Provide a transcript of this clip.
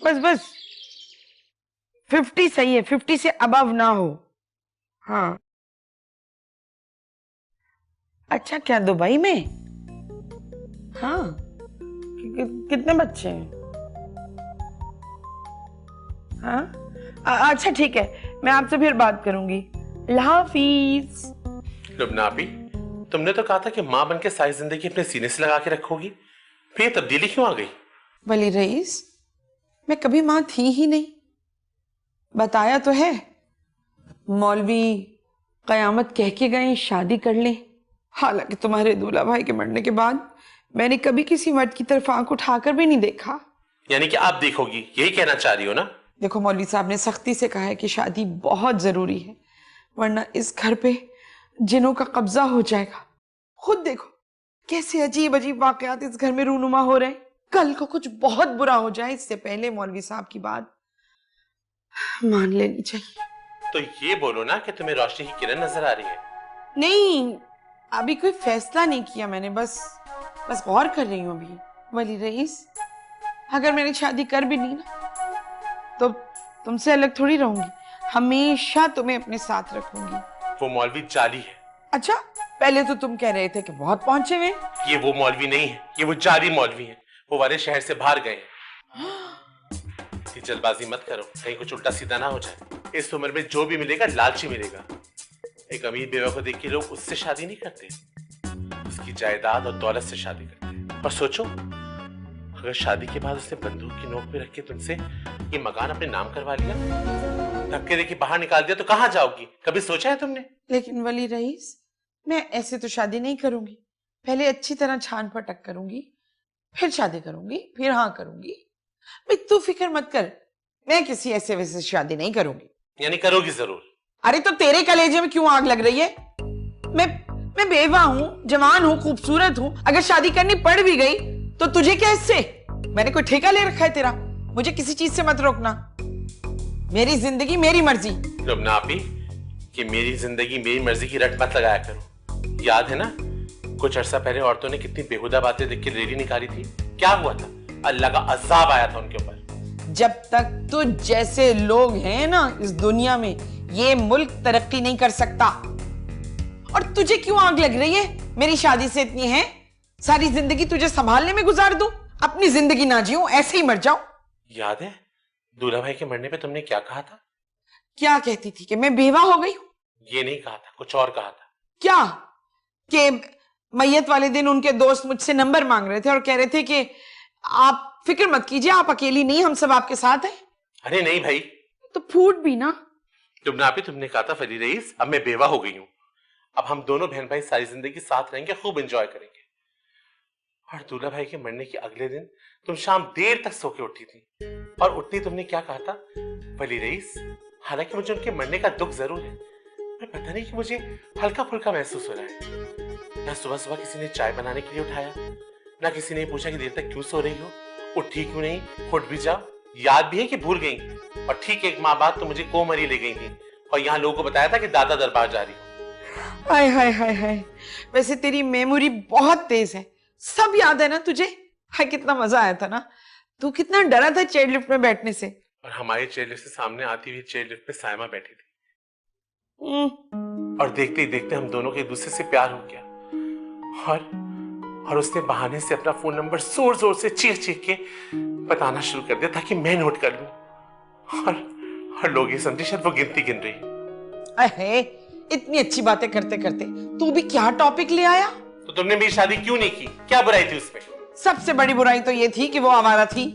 बस बस 50 सही है, 50 से अबव ना हो। हाँ अच्छा, क्या दुबई में? हाँ कितने बच्चे हैं? हाँ अच्छा ठीक है, मैं आपसे फिर बात करूंगी। अल्लाह हाफिज। लुबना आपी, तुमने तो कहा था कि माँ बन के सारी जिंदगी अपने सीने से लगा के रखोगी, फिर तब्दीली क्यों आ गई? वली रईस, मैं कभी माँ थी ही नहीं, बताया तो है। मौलवी कयामत कह के गए शादी कर ले, हालांकि तुम्हारे दूल्हा भाई के मरने के बाद मैंने कभी किसी मर्द की तरफ आंख उठाकर भी नहीं देखा। यानी कि आप देखोगी, यही कहना चाह रही हो ना? देखो मौलवी साहब ने सख्ती से कहा है कि शादी बहुत जरूरी है, वरना इस घर पे जिनों का कब्जा हो जाएगा। खुद देखो कैसे अजीब अजीब वाकयात इस घर में रूनुमा हो रहे हैं। कल को कुछ बहुत बुरा हो जाए, इससे पहले मौलवी साहब की बात मान लेनी चाहिए। तो ये बोलो ना कि तुम्हें रोशनी की किरण नजर आ रही है। नहीं, अभी कोई फैसला नहीं किया मैंने, बस गौर कर रही हूँ अभी। वली रईस, अगर मैंने शादी कर भी ली ना तो तुमसे अलग थोड़ी रहूंगी, हमेशा तुम्हें अपने साथ रखूंगी। वो मौलवी जाली है। अच्छा, पहले तो तुम कह रहे थे कि बहुत पहुंचे हुए। ये वो मौलवी नहीं है, ये वो जाली मौलवी है। वो वाले शहर से बाहर गए हैं। जल्दबाजी मत करो, कहीं कुछ उल्टा सीधा ना हो जाए। इस उम्र में जो भी मिलेगा लालची मिलेगा। एक अमीर बेवा को देख के लोग उससे शादी नहीं करते, उसकी जायदाद और दौलत से शादी करते हैं। और सोचो, अगर शादी के बाद उसने बंदूक की नोक पे रख के तुमसे ये मकान अपने नाम करवा लिया, धक्के देके बाहर निकाल दिया, तो कहां जाओगी? कभी सोचा है तुमने? लेकिन वली रईस, मैं ऐसे तो शादी नहीं करूंगी। पहले अच्छी तरह छान फटक करूंगी, फिर शादी करूंगी, फिर हाँ करूंगी। भाई तू फिक्र मत कर, मैं किसी ऐसे वैसे शादी नहीं करूंगी। यानी करोगी जरूर? अरे तो तेरे कलेजे में क्यों आग लग रही है? मैं बेवा हूँ, जवान हूँ, खूबसूरत हूँ। अगर शादी करनी पड़ भी गई तो तुझे क्या इससे? मैंने कोई ठेका ले रखा है तेरा? मुझे किसी चीज से मत रोकना, मेरी जिंदगी मेरी मर्जी। लुबना आपी, कि मेरी जिंदगी मेरी मर्जी की रट मत लगाया करो। याद है ना, कुछ अरसा पहले औरतों ने कितनी बेहुदा बातें देख के रैली निकाली थी? क्या हुआ था? अल्लाह का अजाब आया था उनके ऊपर। जब तक तो जैसे लोग हैं ना इस दुनिया में, ये मुल्क तरक्की नहीं कर सकता। और तुझे क्यों आग लग रही है मेरी शादी से इतनी है? सारी जिंदगी तुझे संभालने में गुजार दूं, अपनी जिंदगी ना जीऊं, ऐसे ही मर जाऊं। याद है दूल्हा भाई के मरने पे तुमने क्या कहा था? क्या कहती थी? कि मैं बेवा हो गई हूं? ये नहीं कहा था, कुछ और कहा था। क्या? कि मैयत वाले दिन उनके दोस्त मुझसे नंबर मांग रहे थे और कह रहे थे कि आप फिक्र मत कीजिए, आप अकेली नहीं, हम सब आपके साथ हैं। अरे नहीं भाई, तो फूट भी ना। लुबना आपी, तुमने कहा था वली रईस अब मैं बेवा हो गई हूं, अब हम दोनों बहन भाई सारी जिंदगी साथ रहेंगे, खूब एंजॉय करेंगे। और दूल्हा भाई के मरने के अगले दिन तुम शाम देर तक सो के उठी थी, और उठते तुमने क्या कहा था? वली रईस, हालांकि मुझे उनके मरने का दुख जरूर है, पर पता नहीं कि मुझे हल्का फुल्का महसूस हो रहा है। ना सुबह सुबह किसी ने चाय बनाने के लिए उठाया, ना किसी ने पूछा कि देर तक क्यों सो रही हो, उठी क्यों नहीं, उठ भी जाओ। याद भी है कि भूल गई, और ठीक एक माह बाद तो मुझे कोमरी ले गई थी, और यहाँ लोगों को बताया था कि दादा दरबार जा रही हो। हाय हाय हाय हाय, वैसे तेरी मेमोरी बहुत तेज है, सब याद है ना तुझे? हाय कितना मजा आया था ना, तू कितना डरा था चेयर लिफ्ट में बैठने से। और हमारे चेयर लिफ्ट से सामने आती हुई चेयर लिफ्ट में सायमा बैठी थी, और देखते ही देखते हम दोनों के एक दूसरे से प्यार हो गया। और उसने बहाने से अपना फोन नंबर जोर जोर से चीख चीख के बताना शुरू कर दिया ताकि मैं नोट कर लूं। और लोग ये समझे शायद वो गिनती गिन रही। अहे, इतनी अच्छी बातें करते करते तू भी क्या टॉपिक ले आया? तो तुमने मेरी शादी क्यों नहीं की? क्या बुराई थी उसमें? सबसे बड़ी बुराई तो ये थी कि वो आवारा थी।